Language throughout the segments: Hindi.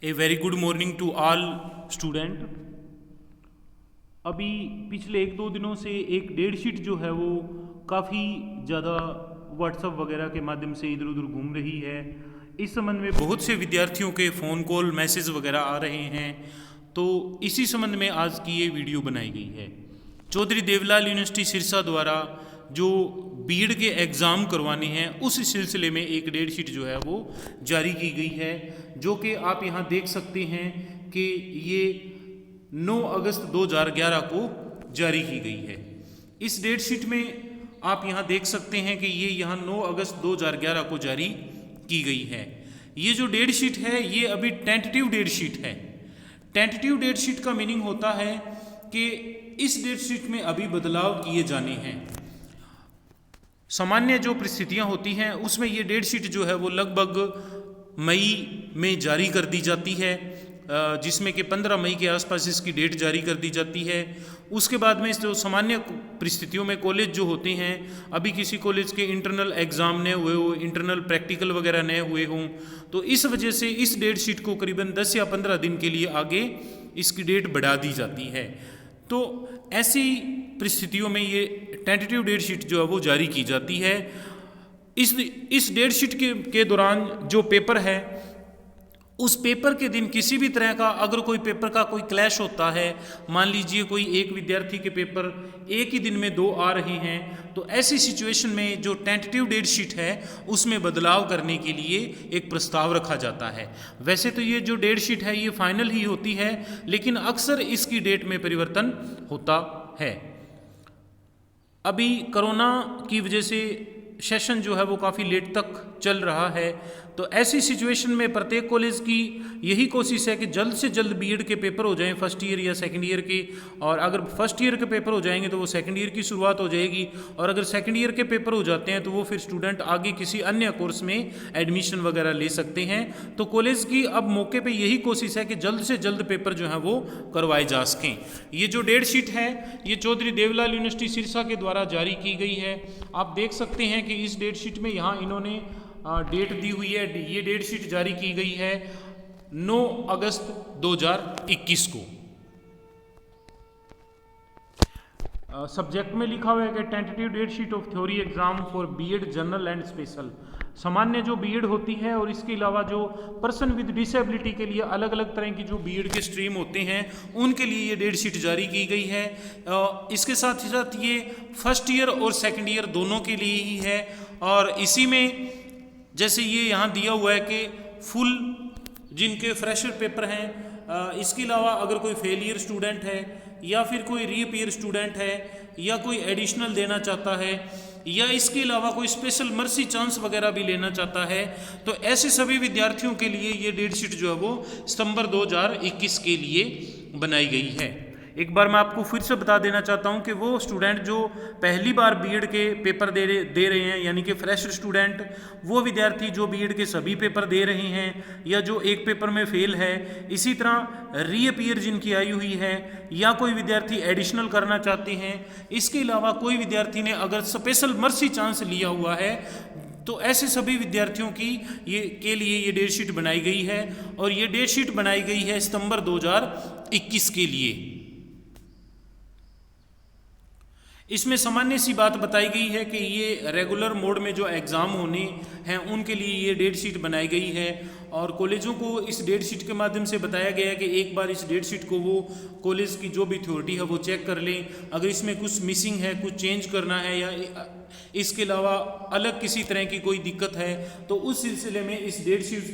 A very good morning to all student. अभी पिछले एक दो दिनों से एक डेट शीट जो है वो काफ़ी ज़्यादा व्हाट्सएप वगैरह के माध्यम से इधर उधर घूम रही है। इस संबंध में बहुत से विद्यार्थियों के फ़ोन कॉल मैसेज वगैरह आ रहे हैं, तो इसी संबंध में आज की ये वीडियो बनाई गई है। चौधरी देवलाल यूनिवर्सिटी सिरसा द्वारा जो बीएड के एग्ज़ाम करवाने हैं उस सिलसिले में एक डेट शीट जो है वो जारी की गई है, जो कि आप यहाँ देख सकते हैं कि ये 9 अगस्त 2011 को जारी की गई है। इस डेट शीट में आप यहाँ देख सकते हैं कि ये यहाँ 9 अगस्त 2011 को जारी की गई है। ये जो डेट शीट है ये अभी टेंटेटिव डेट शीट है। टेंटेटिव डेट शीट का मीनिंग होता है कि इस डेट शीट में अभी बदलाव किए जाने हैं। सामान्य जो परिस्थितियां होती हैं उसमें ये डेट शीट जो है वो लगभग मई में जारी कर दी जाती है, जिसमें कि 15 मई के आसपास इसकी डेट जारी कर दी जाती है। उसके बाद में जो सामान्य परिस्थितियों में कॉलेज जो होते हैं, अभी किसी कॉलेज के इंटरनल एग्ज़ाम नए हुए हो, इंटरनल प्रैक्टिकल वगैरह नए हुए हों, तो इस वजह से इस डेट शीट को करीबन 10 या 15 दिन के लिए आगे इसकी डेट बढ़ा दी जाती है। तो ऐसी परिस्थितियों में ये टेंटेटिव डेट शीट जो है वो जारी की जाती है। इस डेट शीट के दौरान जो पेपर है, उस पेपर के दिन किसी भी तरह का अगर कोई पेपर का कोई क्लैश होता है, मान लीजिए कोई एक विद्यार्थी के पेपर एक ही दिन में 2 आ रहे हैं, तो ऐसी सिचुएशन में जो टेंटेटिव डेट शीट है उसमें बदलाव करने के लिए एक प्रस्ताव रखा जाता है। वैसे तो ये जो डेट शीट है ये फाइनल ही होती है, लेकिन अक्सर इसकी डेट में परिवर्तन होता है। अभी कोरोना की वजह से सेशन जो है वो काफ़ी लेट तक चल रहा है, तो ऐसी सिचुएशन में प्रत्येक कॉलेज की यही कोशिश है कि जल्द से जल्द बीएड के पेपर हो जाएं, फर्स्ट ईयर या सेकंड ईयर के। और अगर फर्स्ट ईयर के पेपर हो जाएंगे तो वो सेकंड ईयर की शुरुआत हो जाएगी, और अगर सेकंड ईयर के पेपर हो जाते हैं तो वो फिर स्टूडेंट आगे किसी अन्य कोर्स में एडमिशन वगैरह ले सकते हैं। तो कॉलेज की अब मौके पर यही कोशिश है कि जल्द से जल्द पेपर जो है वो करवाए जा सकें। ये जो डेट शीट है ये चौधरी देवलाल यूनिवर्सिटी सिरसा के द्वारा जारी की गई है। आप देख सकते हैं कि इस डेट शीट में यहाँ इन्होंने डेट दी हुई है। ये डेट शीट जारी की गई है 9 अगस्त 2021 को। सब्जेक्ट में लिखा हुआ है कि tentative date sheet of theory exam for BEd general and special. सामान्य जो बीएड होती है और इसके अलावा जो पर्सन विद डिसेबिलिटी के लिए अलग अलग तरह की जो बीएड के स्ट्रीम होते हैं उनके लिए ये डेट शीट जारी की गई है। इसके साथ ही साथ ये फर्स्ट ईयर और सेकंड ईयर दोनों के लिए ही है। और इसी में जैसे ये यहाँ दिया हुआ है कि फुल जिनके फ्रेशर पेपर हैं, इसके अलावा अगर कोई फेलियर स्टूडेंट है या फिर कोई रीअपीयर स्टूडेंट है या कोई एडिशनल देना चाहता है या इसके अलावा कोई स्पेशल मर्सी चांस वगैरह भी लेना चाहता है, तो ऐसे सभी विद्यार्थियों के लिए ये डेट शीट जो है वो सितंबर 2021 के लिए बनाई गई है। एक बार मैं आपको फिर से बता देना चाहता हूं कि वो स्टूडेंट जो पहली बार बीएड के पेपर दे रहे हैं, यानी कि फ्रेशर स्टूडेंट, वो विद्यार्थी जो बीएड के सभी पेपर दे रहे हैं या जो एक पेपर में फेल है, इसी तरह रीअपीयर जिनकी आई हुई है या कोई विद्यार्थी एडिशनल करना चाहते हैं, इसके अलावा कोई विद्यार्थी ने अगर स्पेशल मर्सी चांस लिया हुआ है, तो ऐसे सभी विद्यार्थियों की के लिए ये डेट शीट बनाई गई है। और ये डेट शीट बनाई गई है सितंबर 2021 के लिए। इसमें सामान्य सी बात बताई गई है कि ये रेगुलर मोड में जो एग्ज़ाम होने हैं उनके लिए ये डेट शीट बनाई गई है। और कॉलेजों को इस डेट शीट के माध्यम से बताया गया है कि एक बार इस डेट शीट को वो कॉलेज की जो भी अथॉरिटी है वो चेक कर लें। अगर इसमें कुछ मिसिंग है, कुछ चेंज करना है या इसके अलावा अलग किसी तरह की कोई दिक्कत है, तो उस सिलसिले में इस date sheet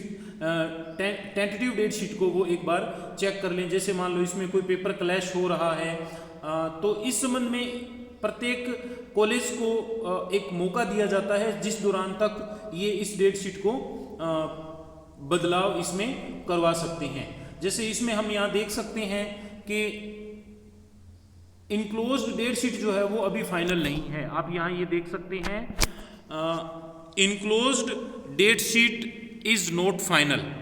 tentative date sheet को वो एक बार चेक कर लें। जैसे मान लो इसमें कोई पेपर क्लैश हो रहा है, तो इस संबंध में प्रत्येक कॉलेज को एक मौका दिया जाता है जिस दौरान तक ये इस डेट शीट को बदलाव इसमें करवा सकते हैं। जैसे इसमें हम यहाँ देख सकते हैं कि इनक्लोज्ड डेट शीट जो है वो अभी फाइनल नहीं है। आप यहाँ ये देख सकते हैं, enclosed date sheet is not final,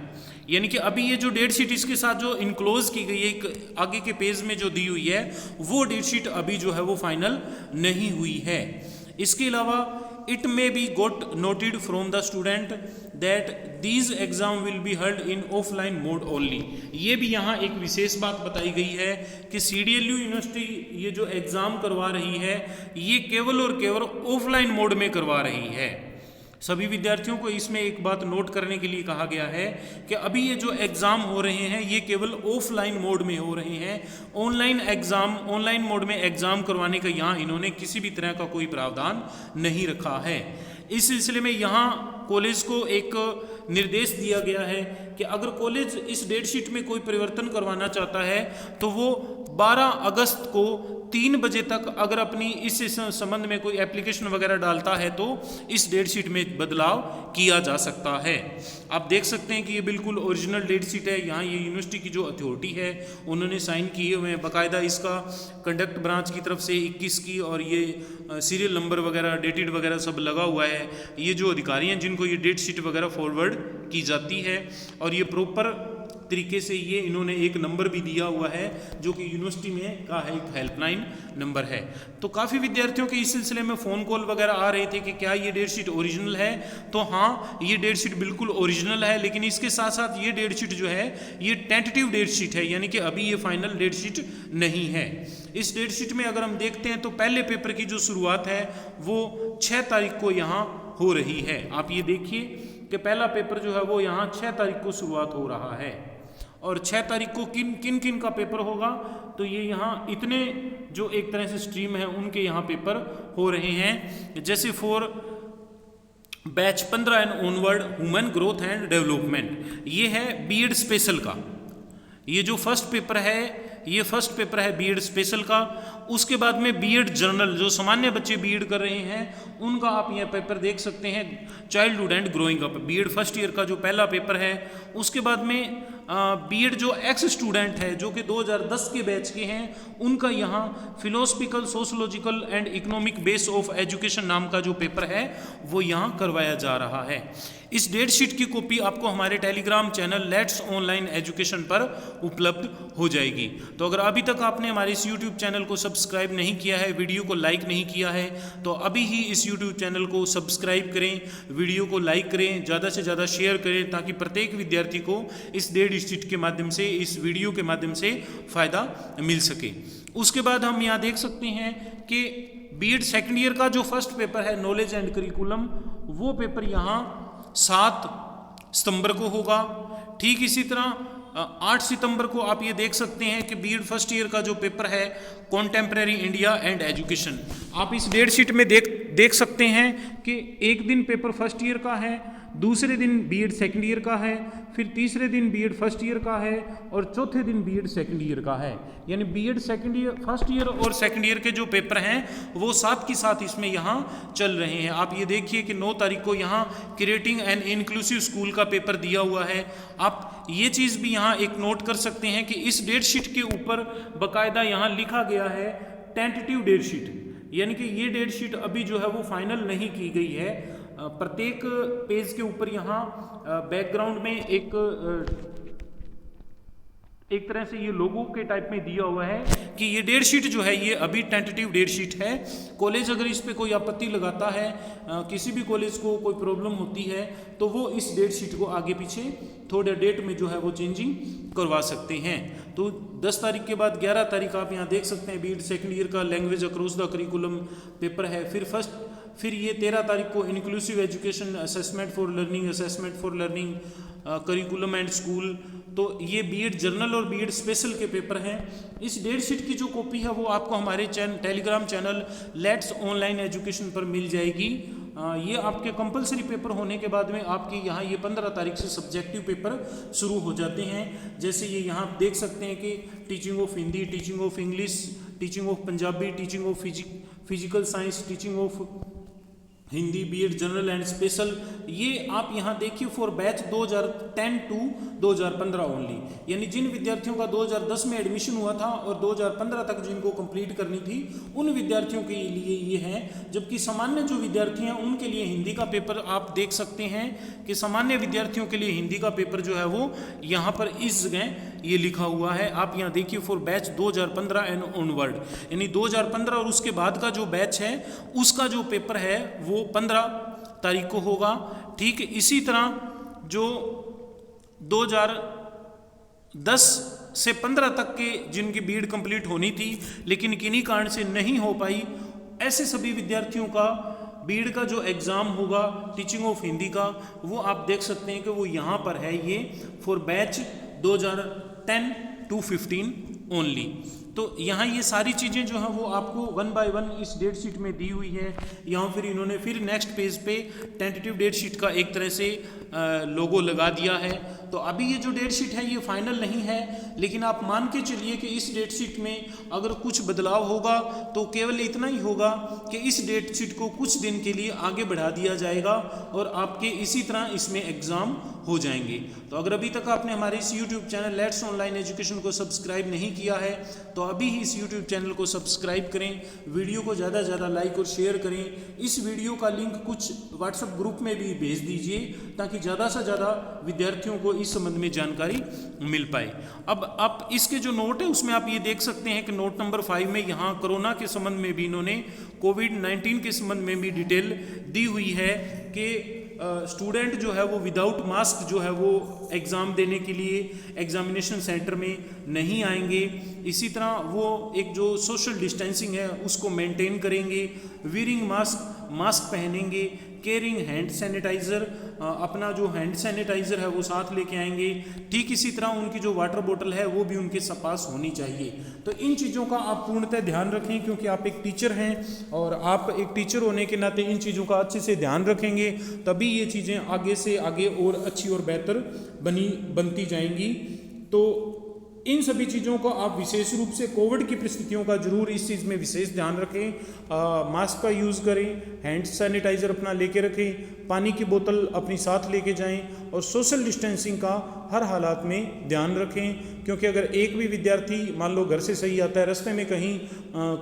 यानी कि अभी ये जो डेट शीट इसके साथ जो इनक्लोज की गई है आगे के पेज में जो दी हुई है, वो डेट शीट अभी जो है वो फाइनल नहीं हुई है। इसके अलावा it may be got noted from the student that these exam will be held in offline mode only। ये भी यहाँ एक विशेष बात बताई गई है कि CDLU यूनिवर्सिटी ये जो एग्ज़ाम करवा रही है ये केवल और केवल ऑफलाइन मोड में करवा रही है। सभी विद्यार्थियों को इसमें एक बात नोट करने के लिए कहा गया है कि अभी ये जो एग्ज़ाम हो रहे हैं ये केवल ऑफलाइन मोड में हो रहे हैं। ऑनलाइन मोड में एग्ज़ाम करवाने का यहाँ इन्होंने किसी भी तरह का कोई प्रावधान नहीं रखा है। इस सिलसिले में यहाँ कॉलेज को एक निर्देश दिया गया है कि अगर कॉलेज इस डेट शीट में कोई परिवर्तन करवाना चाहता है तो वो 12 अगस्त को 3 बजे तक अगर अपनी इस संबंध में कोई एप्लीकेशन वगैरह डालता है तो इस डेट शीट में बदलाव किया जा सकता है। आप देख सकते हैं कि ये बिल्कुल ओरिजिनल डेट शीट है। यहाँ ये यूनिवर्सिटी की जो अथॉरिटी है उन्होंने साइन किए हुए हैं, बाकायदा इसका कंडक्ट ब्रांच की तरफ से 21 की और ये सीरियल नंबर वगैरह डेटेड वगैरह सब लगा हुआ है। ये जो अधिकारी हैं जिनको ये डेट शीट वगैरह फॉरवर्ड की जाती है और ये प्रॉपर तरीके से ये इन्होंने एक नंबर भी दिया हुआ है जो कि यूनिवर्सिटी में का है, एक हेल्पलाइन नंबर है। तो काफ़ी विद्यार्थियों के इस सिलसिले में फ़ोन कॉल वगैरह आ रहे थे कि क्या ये डेट शीट ओरिजिनल है। तो हाँ, ये डेट शीट बिल्कुल ओरिजिनल है, लेकिन इसके साथ साथ ये डेट शीट जो है ये टेंटेटिव डेट शीट है, यानी कि अभी ये फाइनल डेट शीट नहीं है। इस डेट शीट में अगर हम देखते हैं तो पहले पेपर की जो शुरुआत है वो 6 तारीख को यहाँ हो रही है। आप ये देखिए कि पहला पेपर जो है वो यहाँ 6 तारीख को शुरुआत हो रहा है और 6 तारीख को किन किन का पेपर होगा तो ये यहाँ इतने जो एक तरह से स्ट्रीम है उनके यहाँ पेपर हो रहे हैं। जैसे for batch 15 and onward human growth and development, ये है बीएड स्पेशल का। ये जो फर्स्ट पेपर है ये फर्स्ट पेपर है बीएड स्पेशल का। उसके बाद में बीएड जनरल, जो सामान्य बच्चे बीएड कर रहे हैं उनका आप यह पेपर देख सकते हैं, childhood and growing up, BEd first year का जो पहला पेपर है। उसके बाद में बीएड जो एक्स स्टूडेंट है जो कि 2010 के बैच के हैं उनका यहाँ philosophical sociological and economic base of education नाम का जो पेपर है वो यहाँ करवाया जा रहा है। इस डेट शीट की कॉपी आपको हमारे Telegram channel let's online education पर उपलब्ध हो जाएगी। तो अगर अभी तक आपने हमारे इस यूट्यूब चैनल को सब्सक्राइब नहीं किया है, वीडियो को लाइक नहीं किया है, तो अभी ही इस यूट्यूब चैनल को सब्सक्राइब करें, वीडियो को लाइक करें, ज़्यादा से ज़्यादा शेयर करें ताकि प्रत्येक विद्यार्थी को इस डेट शीट के माध्यम से, इस वीडियो के माध्यम से फ़ायदा मिल सके। उसके बाद हम यहाँ देख सकते हैं कि बीएड सेकेंड ईयर का जो फर्स्ट पेपर है नॉलेज एंड करिकुलम, वो पेपर यहाँ 7 सितंबर को होगा। ठीक इसी तरह 8 सितंबर को आप ये देख सकते हैं कि बीएड फर्स्ट ईयर का जो पेपर है कॉन्टेम्परेरी इंडिया एंड एजुकेशन, आप इस डेट शीट में देख सकते हैं कि एक दिन पेपर फर्स्ट ईयर का है, दूसरे दिन बीएड सेकेंड ईयर का है, फिर तीसरे दिन बीएड फर्स्ट ईयर का है और चौथे दिन बीएड सेकेंड ईयर का है। यानी B Ed second year, first year और सेकेंड ईयर के जो पेपर हैं वो साथ के साथ इसमें यहाँ चल रहे हैं। आप ये देखिए कि 9 तारीख को यहाँ क्रिएटिंग एन इंक्लूसिव स्कूल का पेपर दिया हुआ है। आप ये चीज़ भी यहाँ एक नोट कर सकते हैं कि इस डेट शीट के ऊपर बाकायदा यहाँ लिखा गया है टेंटेटिव डेट शीट, यानी कि ये डेट शीट अभी जो है वो फाइनल नहीं की गई है। प्रत्येक पेज के ऊपर यहाँ बैकग्राउंड में एक तरह से ये लोगो के टाइप में दिया हुआ है कि ये डेट शीट जो है ये अभी टेंटेटिव डेट शीट है। कॉलेज अगर इस पे कोई आपत्ति लगाता है, किसी भी कॉलेज को कोई प्रॉब्लम होती है तो वो इस डेट शीट को आगे पीछे थोड़े डेट में जो है वो चेंजिंग करवा सकते हैं। तो 10 तारीख के बाद 11 तारीख आप यहाँ देख सकते हैं बीएड सेकेंड ईयर का language across the curriculum paper है। फिर ये 13 तारीख को inclusive education assessment for learning curriculum and school, तो ये बीएड जर्नल और बीएड स्पेशल के पेपर हैं। इस डेट शीट की जो कॉपी है वो आपको हमारे Telegram channel let's online education पर मिल जाएगी। ये आपके कंपलसरी पेपर होने के बाद में आपके यहाँ ये 15 तारीख से सब्जेक्टिव पेपर शुरू हो जाते हैं। जैसे ये यहाँ देख सकते हैं कि teaching of Hindi, teaching of English, teaching of Punjabi, teaching of physical science, teaching of Hindi, B Ed general and special, ये आप यहाँ देखिए फॉर बैच 2010 टू 2015 ओनली, यानी जिन विद्यार्थियों का 2010 में एडमिशन हुआ था और 2015 तक जिनको कंप्लीट करनी थी उन विद्यार्थियों के लिए ये है। जबकि सामान्य जो विद्यार्थी हैं उनके लिए हिंदी का पेपर आप देख सकते हैं कि सामान्य विद्यार्थियों के लिए हिंदी का पेपर जो है वो यहाँ पर इस जगह ये लिखा हुआ है। आप यहाँ देखिए फॉर बैच 2015 एंड ऑनवर्ड, यानी 2015 और उसके बाद का जो बैच है उसका जो पेपर है वो 15 तारीख को होगा। ठीक, इसी तरह जो 2010 से 15 तक के जिनकी बीएड कंप्लीट होनी थी लेकिन किन्हीं कारण से नहीं हो पाई, ऐसे सभी विद्यार्थियों का बीएड का जो एग्ज़ाम होगा टीचिंग ऑफ हिंदी का, वो आप देख सकते हैं कि वो यहाँ पर है, ये फॉर बैच 2010 to 15 ओनली। तो यहाँ ये सारी चीज़ें जो हैं वो आपको 1 by 1 इस डेट शीट में दी हुई है। यहाँ फिर इन्होंने फिर नेक्स्ट पेज पे टेंटेटिव डेट शीट का एक तरह से लोगो लगा दिया है। तो अभी ये जो डेट शीट है ये फाइनल नहीं है, लेकिन आप मान के चलिए कि इस डेट शीट में अगर कुछ बदलाव होगा तो केवल इतना ही होगा कि इस डेट शीट को कुछ दिन के लिए आगे बढ़ा दिया जाएगा और आपके इसी तरह इसमें एग्ज़ाम हो जाएंगे। तो अगर अभी तक आपने हमारे इस YouTube channel let's online education को सब्सक्राइब नहीं किया है तो अभी ही इस YouTube चैनल को सब्सक्राइब करें, वीडियो को ज़्यादा से ज़्यादा लाइक और शेयर करें। इस वीडियो का लिंक कुछ व्हाट्सएप ग्रुप में भी भेज दीजिए ताकि ज़्यादा से ज़्यादा विद्यार्थियों को इस संबंध में जानकारी मिल पाए। अब आप इसके जो नोट है उसमें आप ये देख सकते हैं कि नोट नंबर 5 में यहाँ कोरोना के संबंध में भी इन्होंने कोविड-19 के संबंध में भी डिटेल दी हुई है कि स्टूडेंट जो है वो विदाउट मास्क जो है वो एग्ज़ाम देने के लिए एग्जामिनेशन सेंटर में नहीं आएंगे। इसी तरह वो एक जो सोशल डिस्टेंसिंग है उसको मेंटेन करेंगे, वीयरिंग मास्क पहनेंगे, केयरिंग हैंड सैनिटाइज़र, अपना जो हैंड सैनिटाइज़र है वो साथ लेके आएंगे। ठीक इसी तरह उनकी जो वाटर बोतल है वो भी उनके पास होनी चाहिए। तो इन चीज़ों का आप पूर्णतः ध्यान रखें क्योंकि आप एक टीचर हैं और आप एक टीचर होने के नाते इन चीज़ों का अच्छे से ध्यान रखेंगे तभी ये चीज़ें आगे से आगे और अच्छी और बेहतर बनती जाएंगी। तो इन सभी चीज़ों को आप विशेष रूप से कोविड की परिस्थितियों का जरूर इस चीज़ में विशेष ध्यान रखें। मास्क का यूज़ करें, हैंड सैनिटाइज़र अपना लेके रखें, पानी की बोतल अपनी साथ लेके जाएं और सोशल डिस्टेंसिंग का हर हालात में ध्यान रखें क्योंकि अगर एक भी विद्यार्थी मान लो घर से सही आता है, रास्ते में कहीं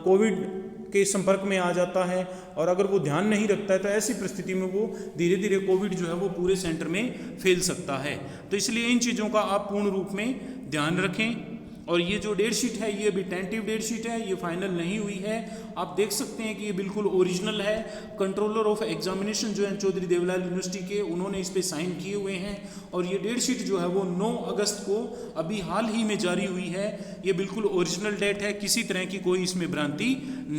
कोविड के संपर्क में आ जाता है और अगर वो ध्यान नहीं रखता है तो ऐसी परिस्थिति में वो धीरे धीरे कोविड जो है वो पूरे सेंटर में फैल सकता है। तो इसलिए इन चीज़ों का आप पूर्ण रूप में ध्यान रखें। और ये जो डेट शीट है ये अभी टेंटेटिव डेट शीट है, ये फाइनल नहीं हुई है। आप देख सकते हैं कि ये बिल्कुल ओरिजिनल है। कंट्रोलर ऑफ एग्जामिनेशन जो है चौधरी देवलाल यूनिवर्सिटी के, उन्होंने इस पे साइन किए हुए हैं और ये डेट शीट जो है वो 9 अगस्त को अभी हाल ही में जारी हुई है। ये बिल्कुल ओरिजिनल डेट है, किसी तरह की कोई इसमें भ्रांति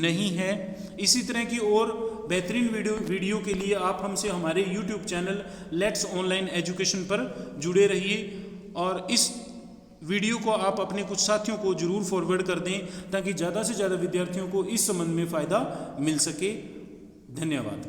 नहीं है। इसी तरह की और बेहतरीन वीडियो के लिए आप हमसे हमारे YouTube channel let's online education पर जुड़े रहिए और इस वीडियो को आप अपने कुछ साथियों को जरूर फॉरवर्ड कर दें ताकि ज़्यादा से ज़्यादा विद्यार्थियों को इस संबंध में फ़ायदा मिल सके। धन्यवाद।